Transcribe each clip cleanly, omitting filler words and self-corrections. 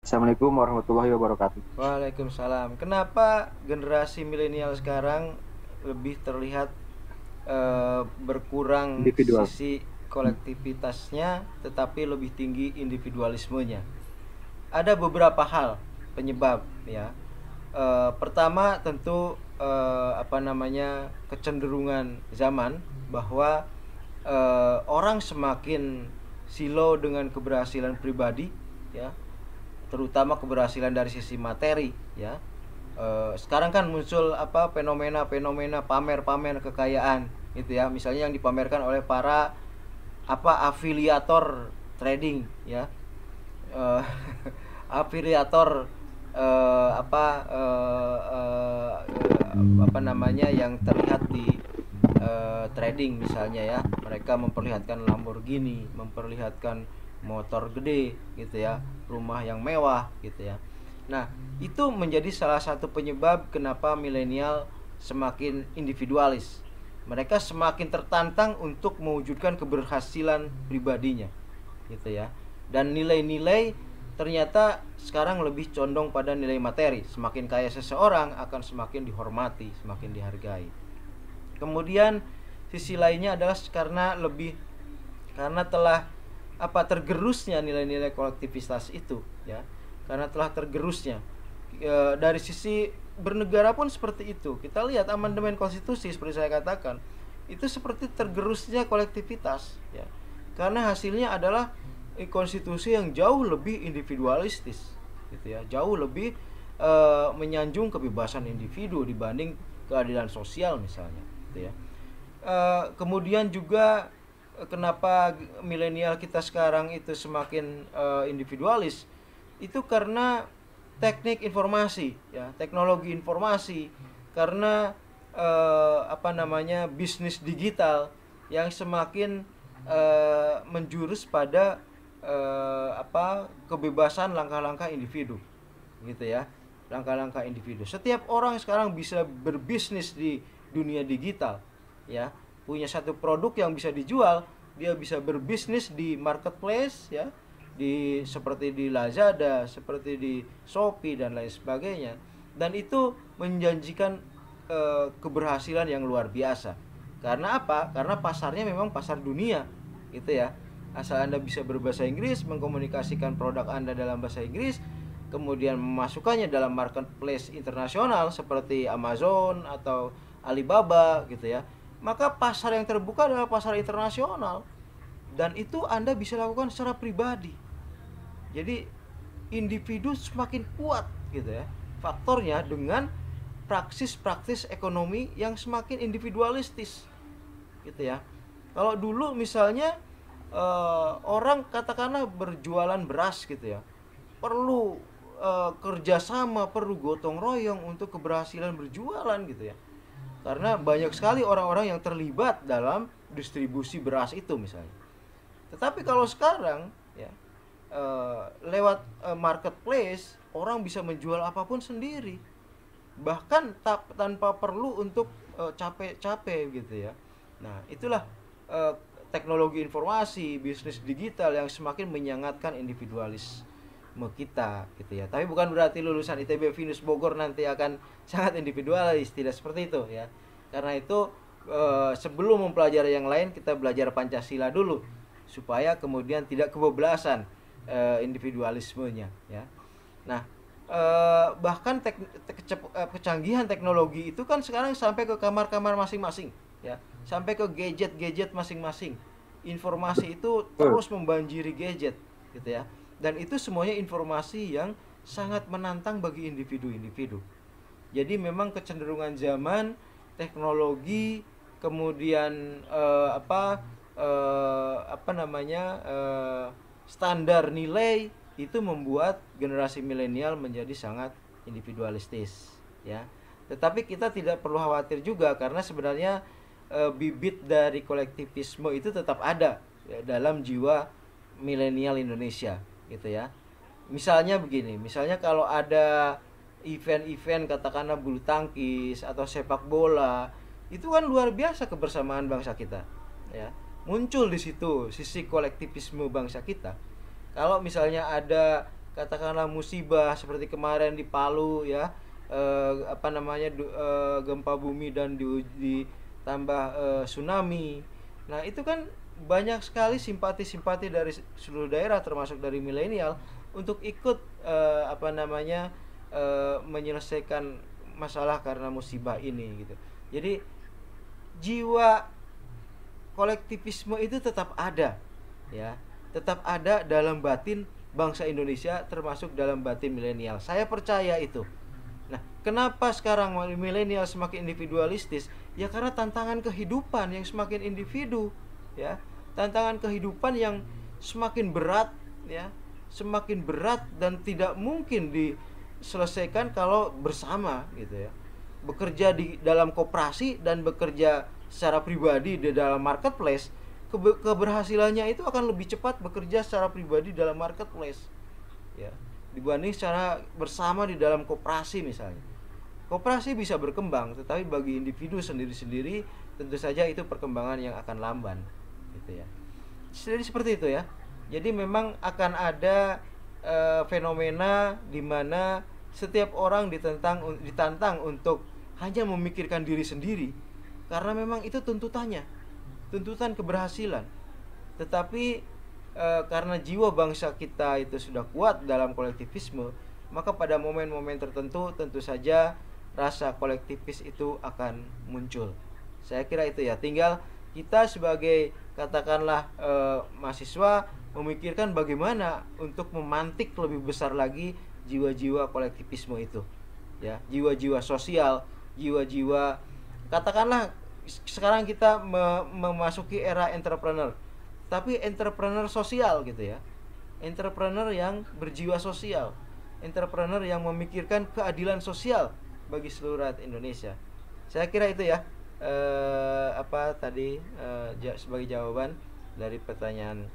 Assalamualaikum warahmatullahi wabarakatuh. Waalaikumsalam. Kenapa generasi milenial sekarang lebih terlihat berkurang Individual. sisi kolektivitasnya, tetapi lebih tinggi individualismenya? Ada beberapa hal penyebab, ya. Pertama tentu kecenderungan zaman bahwa orang semakin silau dengan keberhasilan pribadi, ya, terutama keberhasilan dari sisi materi, ya. Sekarang kan muncul fenomena-fenomena pamer-pamer kekayaan gitu, ya, misalnya yang dipamerkan oleh para afiliator trading, ya. eh, Afiliator eh, apa eh, yang terlihat di trading misalnya, ya, mereka memperlihatkan Lamborghini, memperlihatkan motor gede gitu, ya, rumah yang mewah gitu, ya. Nah, itu menjadi salah satu penyebab kenapa milenial semakin individualis. Mereka semakin tertantang untuk mewujudkan keberhasilan pribadinya gitu, ya. Dan nilai-nilai ternyata sekarang lebih condong pada nilai materi. Semakin kaya seseorang akan semakin dihormati, semakin dihargai. Kemudian sisi lainnya adalah karena telah tergerusnya nilai-nilai kolektivitas itu, ya. Karena telah tergerusnya dari sisi bernegara pun seperti itu. Kita lihat amandemen konstitusi seperti saya katakan, itu seperti tergerusnya kolektivitas, ya. Karena hasilnya adalah konstitusi yang jauh lebih individualistis gitu, ya, jauh lebih menyanjung kebebasan individu dibanding keadilan sosial misalnya gitu, ya. Kemudian juga kenapa milenial kita sekarang itu semakin individualis, itu karena teknik informasi, ya, teknologi informasi, karena bisnis digital yang semakin menjurus pada kebebasan langkah-langkah individu gitu, ya. Langkah-langkah individu, setiap orang sekarang bisa berbisnis di dunia digital, ya. Punya satu produk yang bisa dijual, dia bisa berbisnis di marketplace, ya, seperti di Lazada, seperti di Shopee dan lain sebagainya. Dan itu menjanjikan keberhasilan yang luar biasa. Karena apa? Karena pasarnya memang pasar dunia gitu, ya. Asal Anda bisa berbahasa Inggris, mengkomunikasikan produk Anda dalam bahasa Inggris, kemudian memasukkannya dalam marketplace internasional seperti Amazon atau Alibaba gitu, ya, maka pasar yang terbuka adalah pasar internasional. Dan itu Anda bisa lakukan secara pribadi. Jadi individu semakin kuat gitu, ya, faktornya dengan praksis-praksis ekonomi yang semakin individualistis gitu, ya. Kalau dulu misalnya orang katakanlah berjualan beras gitu, ya, perlu kerjasama, perlu gotong royong untuk keberhasilan berjualan gitu, ya. Karena banyak sekali orang-orang yang terlibat dalam distribusi beras itu misalnya. Tetapi kalau sekarang, ya, lewat marketplace orang bisa menjual apapun sendiri, bahkan tanpa perlu untuk capek-capek gitu, ya. Nah, itulah eh, teknologi informasi, bisnis digital yang semakin menyangatkan individualisme kita gitu, ya. Tapi bukan berarti lulusan ITB Venus Bogor nanti akan sangat individualis, tidak seperti itu, ya. Karena itu sebelum mempelajari yang lain kita belajar Pancasila dulu supaya kemudian tidak kebablasan individualismenya, ya. Nah, bahkan kecanggihan teknologi itu kan sekarang sampai ke kamar-kamar masing-masing, ya, sampai ke gadget-gadget masing-masing. Informasi itu Betul. terus membanjiri gadget gitu, ya. Dan itu semuanya informasi yang sangat menantang bagi individu-individu. Jadi memang kecenderungan zaman, teknologi, kemudian standar nilai itu membuat generasi milenial menjadi sangat individualistis, ya. Tetapi kita tidak perlu khawatir juga karena sebenarnya bibit dari kolektivisme itu tetap ada, ya, dalam jiwa milenial Indonesia gitu, ya. Misalnya begini, misalnya kalau ada event-event katakanlah bulu tangkis atau sepak bola, itu kan luar biasa kebersamaan bangsa kita, ya. Muncul di situ sisi kolektivisme bangsa kita. Kalau misalnya ada katakanlah musibah seperti kemarin di Palu ya, gempa bumi dan ditambah tsunami. Nah itu kan banyak sekali simpati-simpati dari seluruh daerah termasuk dari milenial untuk ikut menyelesaikan masalah karena musibah ini gitu. Jadi jiwa kolektivisme itu tetap ada ya, tetap ada dalam batin bangsa Indonesia termasuk dalam batin milenial. Saya percaya itu. Nah, kenapa sekarang milenial semakin individualistis? Ya karena tantangan kehidupan yang semakin individu, ya. Tantangan kehidupan yang semakin berat, ya. Semakin berat dan tidak mungkin diselesaikan kalau bersama gitu ya. Bekerja di dalam koperasi dan bekerja secara pribadi di dalam marketplace, keberhasilannya itu akan lebih cepat bekerja secara pribadi dalam marketplace ya, dibanding secara bersama di dalam koperasi misalnya. Koperasi bisa berkembang, tetapi bagi individu sendiri-sendiri tentu saja itu perkembangan yang akan lamban gitu ya. Jadi seperti itu ya. Jadi memang akan ada fenomena di mana setiap orang ditantang untuk hanya memikirkan diri sendiri karena memang itu tuntutannya, tuntutan keberhasilan. Tetapi karena jiwa bangsa kita itu sudah kuat dalam kolektivisme, maka pada momen-momen tertentu tentu saja rasa kolektivis itu akan muncul. Saya kira itu ya. Tinggal kita sebagai katakanlah mahasiswa memikirkan bagaimana untuk memantik lebih besar lagi jiwa-jiwa kolektivisme itu. Ya, jiwa-jiwa sosial, jiwa-jiwa katakanlah sekarang kita memasuki era entrepreneur, tapi entrepreneur sosial gitu ya, entrepreneur yang berjiwa sosial, entrepreneur yang memikirkan keadilan sosial bagi seluruh rakyat Indonesia. Saya kira itu ya sebagai jawaban dari pertanyaan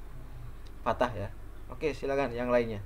Fatah ya. Oke, silakan yang lainnya.